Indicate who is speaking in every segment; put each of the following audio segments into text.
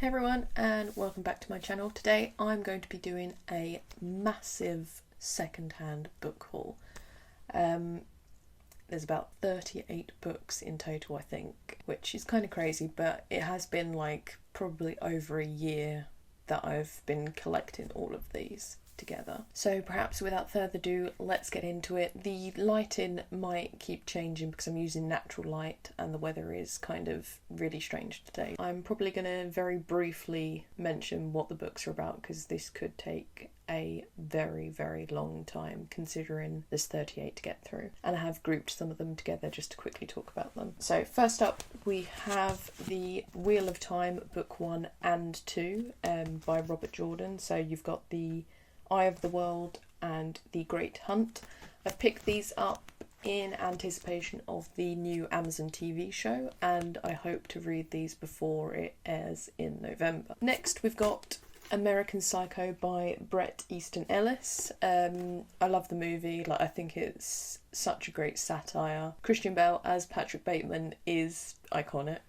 Speaker 1: Hey everyone, and welcome back to my channel. Today I'm going to be doing a massive second-hand book haul. There's about 38 books in total, I think, which is kind of crazy, but it has been like probably over a year that I've been collecting all of these together. So perhaps without further ado, let's get into it. The lighting might keep changing because I'm using natural light and the weather is kind of really strange today. I'm probably going to very briefly mention what the books are about because this could take a very, very long time considering there's 38 to get through. And I have grouped some of them together just to quickly talk about them. So first up we have The Wheel of Time, Book 1 and 2 by Robert Jordan. So you've got The Eye of the World and The Great Hunt. I've picked these up in anticipation of the new Amazon TV show and I hope to read these before it airs in November. Next we've got American Psycho by Bret Easton Ellis. I love the movie, I think it's such a great satire. Christian Bale as Patrick Bateman is iconic.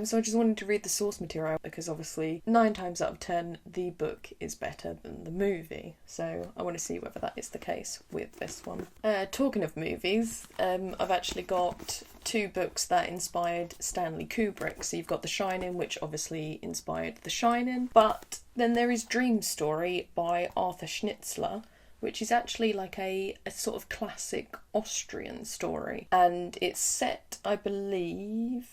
Speaker 1: So I just wanted to read the source material because obviously 9 times out of 10 the book is better than the movie. So I want to see whether that is the case with this one. Talking of movies, I've actually got 2 books that inspired Stanley Kubrick. So you've got The Shining, which obviously inspired The Shining, but then there is Dream Story by Arthur Schnitzler, which is actually like a sort of classic Austrian story. And it's set, I believe,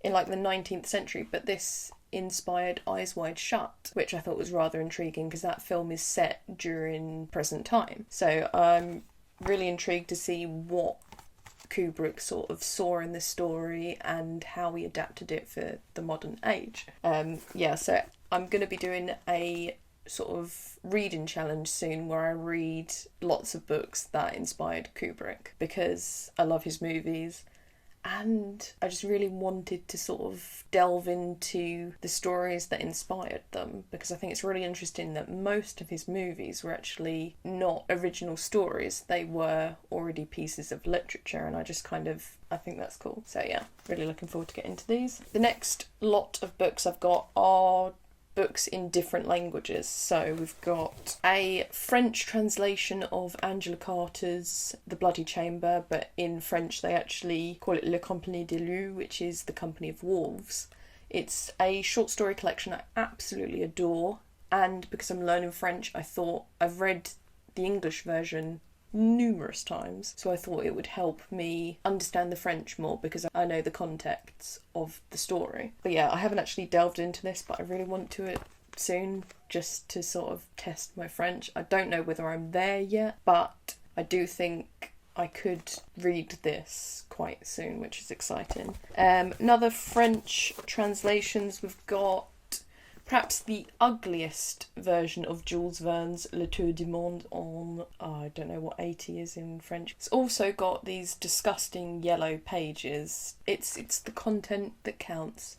Speaker 1: in like the 19th century, but this inspired Eyes Wide Shut, which I thought was rather intriguing because that film is set during present time. So I'm really intrigued to see what Kubrick sort of saw in this story and how he adapted it for the modern age. So I'm going to be doing a sort of reading challenge soon where I read lots of books that inspired Kubrick because I love his movies. And I just really wanted to sort of delve into the stories that inspired them because I think it's really interesting that most of his movies were actually not original stories. They were already pieces of literature and I think that's cool. So yeah, really looking forward to getting into these. The next lot of books I've got are books in different languages. So we've got a French translation of Angela Carter's The Bloody Chamber, but in French they actually call it Le Compagnie des Loups, which is the Company of Wolves. It's a short story collection I absolutely adore, and because I'm learning French I thought I've read the English version numerous times, so I thought it would help me understand the French more because I know the context of the story. But yeah, I haven't actually delved into this, but I really want to it soon just to sort of test my French. I don't know whether I'm there yet, but I do think I could read this quite soon, which is exciting. Another French translations, we've got perhaps the ugliest version of Jules Verne's Le Tour du Monde on, I don't know what 80 is in French. It's also got these disgusting yellow pages. It's the content that counts.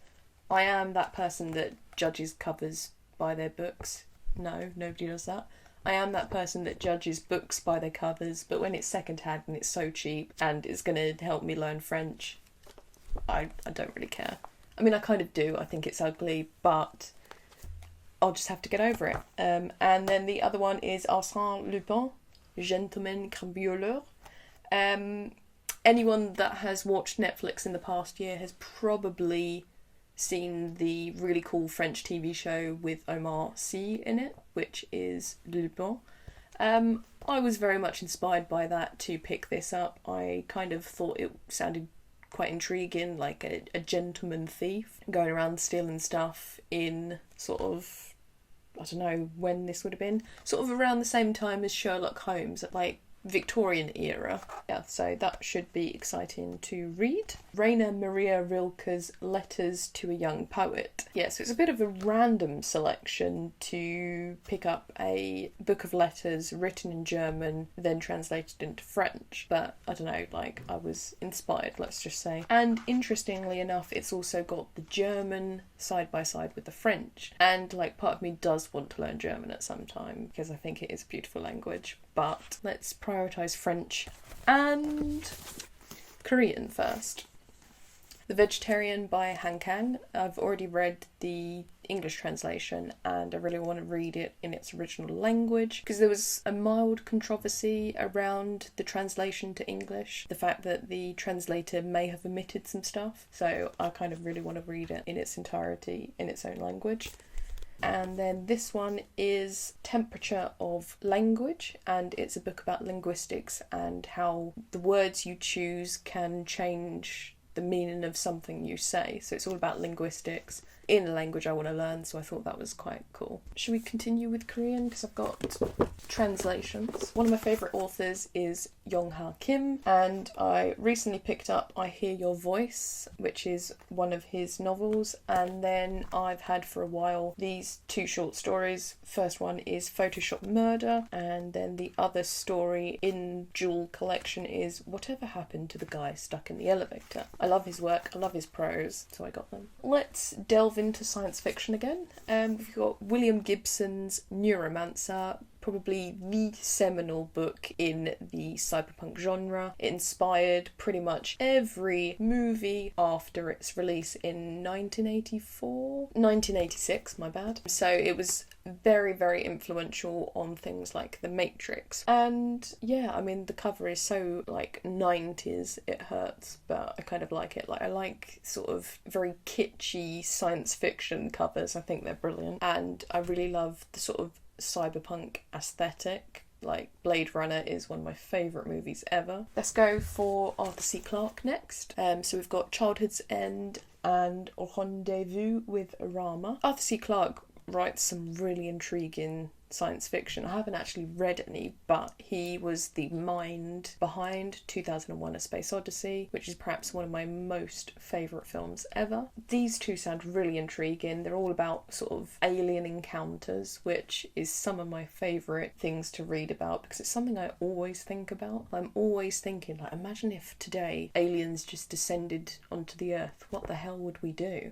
Speaker 1: I am that person that judges covers by their books. No, nobody does that. I am that person that judges books by their covers, but when it's secondhand and it's so cheap and it's going to help me learn French, I don't really care. I mean, I kind of do. I think it's ugly, but I'll just have to get over it. And then the other one is Arsène Lupin, Gentleman Cambrioleur. Anyone that has watched Netflix in the past year has probably seen the really cool French TV show with Omar Sy in it, which is Lupin. I was very much inspired by that to pick this up. I kind of thought it sounded quite intriguing, like a gentleman thief going around stealing stuff in sort of, I don't know when this would have been, sort of around the same time as Sherlock Holmes, at like Victorian era. Yeah, so that should be exciting to read. Rainer Maria Rilke's Letters to a Young Poet. Yeah, so it's a bit of a random selection to pick up a book of letters written in German, then translated into French. But I don't know, I was inspired, let's just say. And interestingly enough, it's also got the German side by side with the French. And part of me does want to learn German at some time because I think it is a beautiful language. But let's prioritise French and Korean first. The Vegetarian by Han Kang. I've already read the English translation, and I really want to read it in its original language, because there was a mild controversy around the translation to English, the fact that the translator may have omitted some stuff, so I kind of really want to read it in its entirety in its own language. And then this one is Temperature of Language, and it's a book about linguistics and how the words you choose can change the meaning of something you say. So it's all about linguistics in a language I want to learn, so I thought that was quite cool. Should we continue with Korean? Because I've got translations. One of my favourite authors is Yong-Ha Kim, and I recently picked up I Hear Your Voice, which is one of his novels, and then I've had for a while these two short stories. First one is Photoshop Murder, and then the other story in dual collection is Whatever Happened to the Guy Stuck in the Elevator. I love his work, I love his prose, so I got them. Let's delve into science fiction again. We've got William Gibson's Neuromancer, probably the seminal book in the cyberpunk genre. It inspired pretty much every movie after its release in 1986, my bad. So it was very, very influential on things like The Matrix. And yeah, I mean, the cover is so like 90s, it hurts, but I kind of like it. Like, I like sort of very kitschy science fiction covers. I think they're brilliant. And I really love the sort of cyberpunk aesthetic. Like, Blade Runner is one of my favourite movies ever. Let's go for Arthur C. Clarke next. So we've got Childhood's End and Au Rendezvous with Rama. Arthur C. Clarke writes some really intriguing science fiction. I haven't actually read any, but he was the mind behind 2001: A Space Odyssey, which is perhaps one of my most favourite films ever. These two sound really intriguing. They're all about sort of alien encounters, which is some of my favourite things to read about, because it's something I always think about. I'm always thinking, like, imagine if today aliens just descended onto the Earth. What the hell would we do?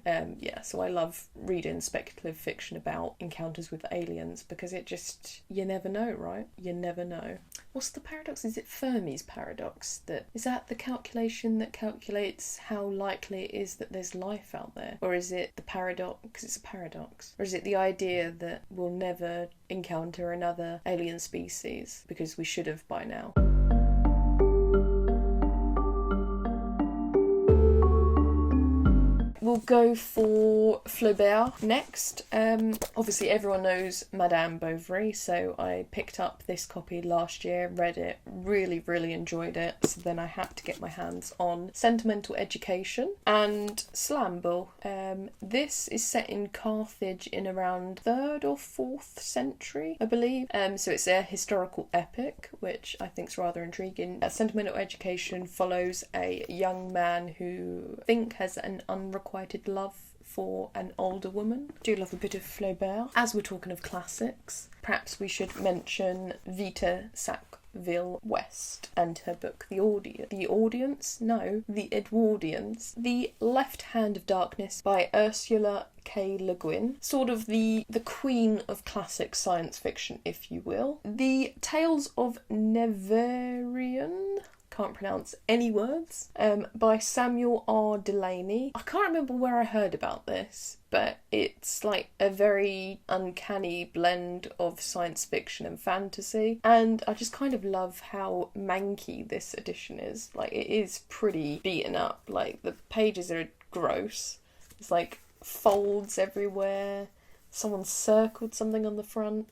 Speaker 1: So I love reading speculative fiction about encounters with aliens, because it just, you never know, right? You never know. What's the paradox? Is it Fermi's paradox? Is that the calculation that calculates how likely it is that there's life out there? Or is it the paradox, because it's a paradox? Or is it the idea that we'll never encounter another alien species because we should have by now? We'll go for Flaubert next. Obviously everyone knows Madame Bovary, so I picked up this copy last year, read it, really, really enjoyed it, so then I had to get my hands on Sentimental Education and Slambo. This is set in Carthage in around 3rd or 4th century, I believe. So it's a historical epic, which I think is rather intriguing. Sentimental Education follows a young man who I think has an unrequited love for an older woman. Do love a bit of Flaubert. As we're talking of classics, perhaps we should mention Vita Sackville-West and her book The Edwardians. The Left Hand of Darkness by Ursula K. Le Guin. Sort of the queen of classic science fiction, if you will. The Tales of Neverian, can't pronounce any words, by Samuel R. Delaney. I can't remember where I heard about this, but it's like a very uncanny blend of science fiction and fantasy, and I just kind of love how manky this edition is. Like, it is pretty beaten up. Like, the pages are gross. It's like folds everywhere. Someone circled something on the front.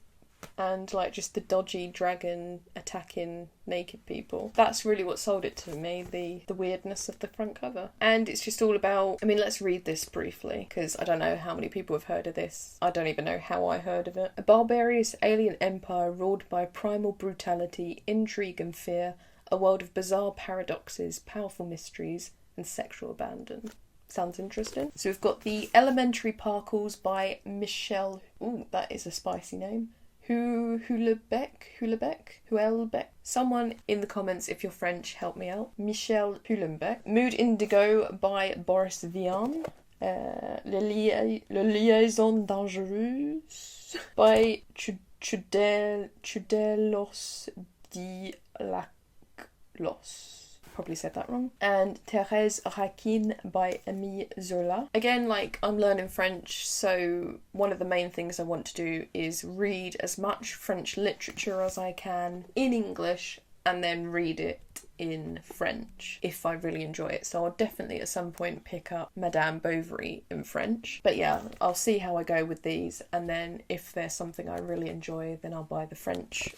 Speaker 1: And like just the dodgy dragon attacking naked people. That's really what sold it to me, the weirdness of the front cover. And it's just all about, I mean, let's read this briefly, because I don't know how many people have heard of this. I don't even know how I heard of it. A barbarous alien empire ruled by primal brutality, intrigue and fear, a world of bizarre paradoxes, powerful mysteries and sexual abandon. Sounds interesting. So we've got The Elementary Parcels by Michelle, ooh, that is a spicy name, Houellebecq. Someone in the comments, if you're French, help me out. Michel Houellebecq. Mood Indigo by Boris Vian. Le Liaison Dangereuse by Chudelos di Laclos. probably said that wrong. And Thérèse Raquin by Émile Zola. Again, like, I'm learning French, so one of the main things I want to do is read as much French literature as I can in English and then read it in French if I really enjoy it. So I'll definitely at some point pick up Madame Bovary in French. But yeah, I'll see how I go with these, and then if there's something I really enjoy, then I'll buy the French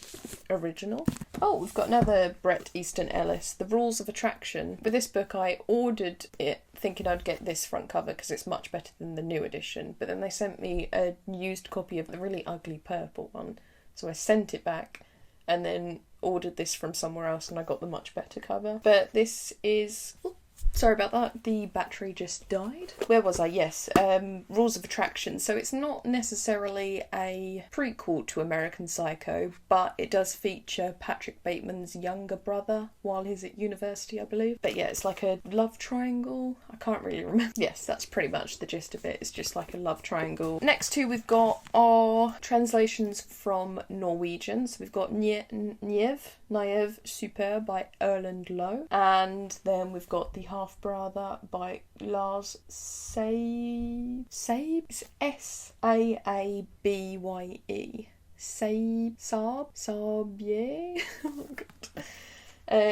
Speaker 1: original. Oh, we've got another Bret Easton Ellis, The Rules of Attraction. With this book, I ordered it thinking I'd get this front cover because it's much better than the new edition, but then they sent me a used copy of the really ugly purple one, so I sent it back and then ordered this from somewhere else and I got the much better cover. But this is... Sorry about that, the battery just died. Where was I? Yes, Rules of Attraction. So it's not necessarily a prequel to American Psycho, but it does feature Patrick Bateman's younger brother while he's at university, I believe. But yeah, it's like a love triangle. I can't really remember. Yes, that's pretty much the gist of it. It's just like a love triangle. Next two we've got are translations from Norwegian. So we've got Naive Super by Erland Loe, and then we've got The Half-Brother by Lars Saabye. S-A-A-B-Y-E. Saabye? Oh god.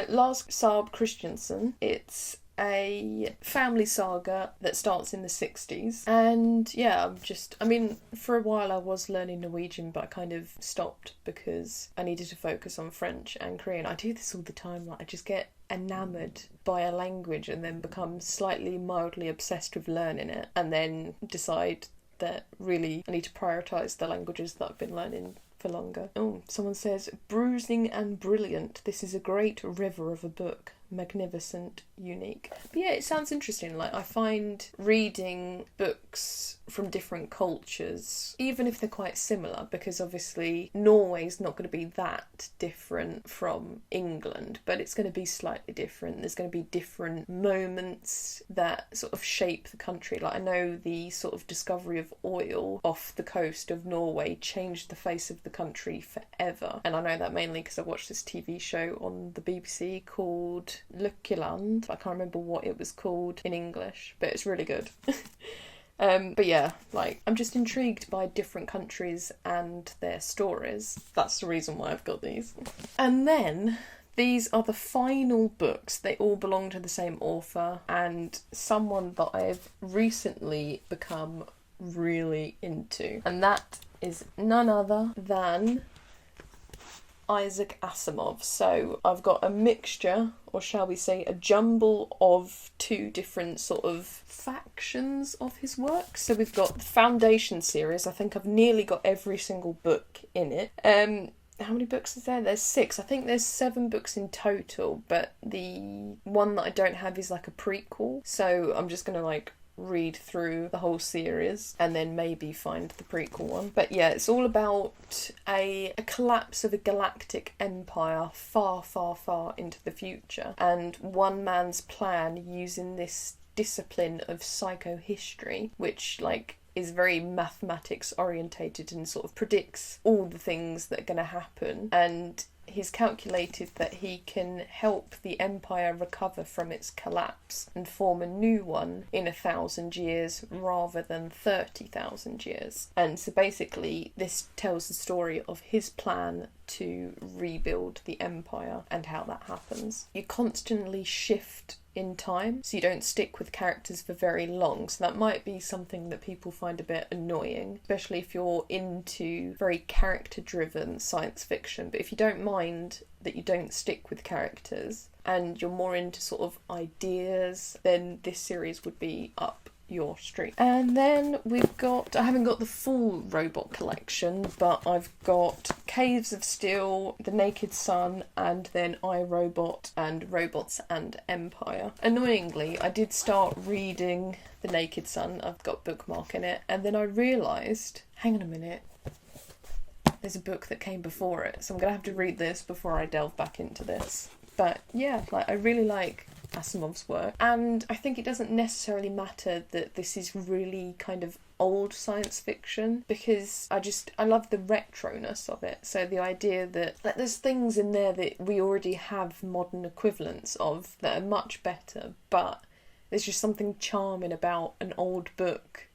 Speaker 1: Lars Saab Christiansen. It's a family saga that starts in the 60s, and yeah, for a while I was learning Norwegian, but I kind of stopped because I needed to focus on French and Korean. I do this all the time, like I just get enamoured by a language and then become slightly mildly obsessed with learning it, and then decide that really I need to prioritise the languages that I've been learning for longer. Oh, someone says, bruising and brilliant. This is a great river of a book. Magnificent, unique. But yeah, it sounds interesting. Like, I find reading books from different cultures, even if they're quite similar, because obviously Norway's not going to be that different from England, but it's going to be slightly different. There's going to be different moments that sort of shape the country. Like, I know the sort of discovery of oil off the coast of Norway changed the face of the country forever. And I know that mainly because I watched this TV show on the BBC called Lykkeland. I can't remember what it was called in English, but it's really good. But yeah, like, I'm just intrigued by different countries and their stories. That's the reason why I've got these. And then these are the final books. They all belong to the same author and someone that I've recently become really into, and that is none other than Isaac Asimov. So I've got a mixture, or shall we say a jumble of two different sort of factions of his work. So we've got the Foundation series. I think I've nearly got every single book in it. How many books is there? There's 6. I think there's 7 books in total, but the one that I don't have is like a prequel. So I'm just gonna like read through the whole series and then maybe find the prequel one. But yeah, it's all about a collapse of a galactic empire far, far, far into the future, and one man's plan using this discipline of psychohistory, which like is very mathematics orientated and sort of predicts all the things that are going to happen, and he's calculated that he can help the empire recover from its collapse and form a new one in 1,000 years rather than 30,000 years. And so basically this tells the story of his plan to rebuild the empire and how that happens. You constantly shift in time, so you don't stick with characters for very long, so that might be something that people find a bit annoying, especially if you're into very character driven science fiction. But if you don't mind that you don't stick with characters and you're more into sort of ideas, then this series would be up your street. And then we've got, I haven't got the full robot collection, but I've got Caves of Steel, The Naked Sun, and then I, Robot and Robots and Empire. Annoyingly, I did start reading The Naked Sun. I've got a bookmark in it, and then I realised, hang on a minute, there's a book that came before it, so I'm gonna have to read this before I delve back into this. But yeah, like, I really like Asimov's work, and I think it doesn't necessarily matter that this is really kind of old science fiction, because I love the retroness of it. So the idea that like there's things in there that we already have modern equivalents of that are much better, but there's just something charming about an old book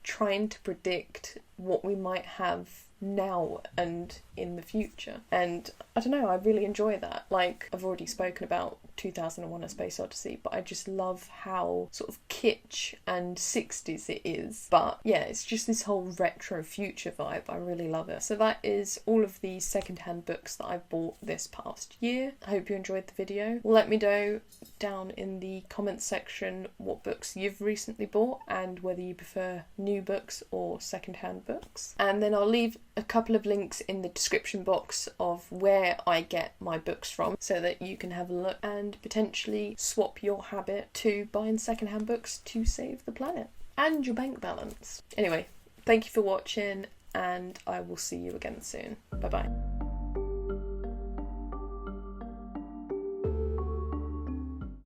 Speaker 1: trying to predict what we might have now and in the future. And I don't know, I really enjoy that. Like, I've already spoken about 2001: A Space Odyssey, but I just love how sort of kitsch and 60s it is. But yeah, it's just this whole retro future vibe. I really love it. So that is all of the secondhand books that I've bought this past year. I hope you enjoyed the video. Let me know down in the comments section what books you've recently bought and whether you prefer new books or secondhand books. And then I'll leave a couple of links in the description box of where I get my books from so that you can have a look and potentially swap your habit to buying secondhand books to save the planet and your bank balance. Anyway, thank you for watching and I will see you again soon. Bye bye.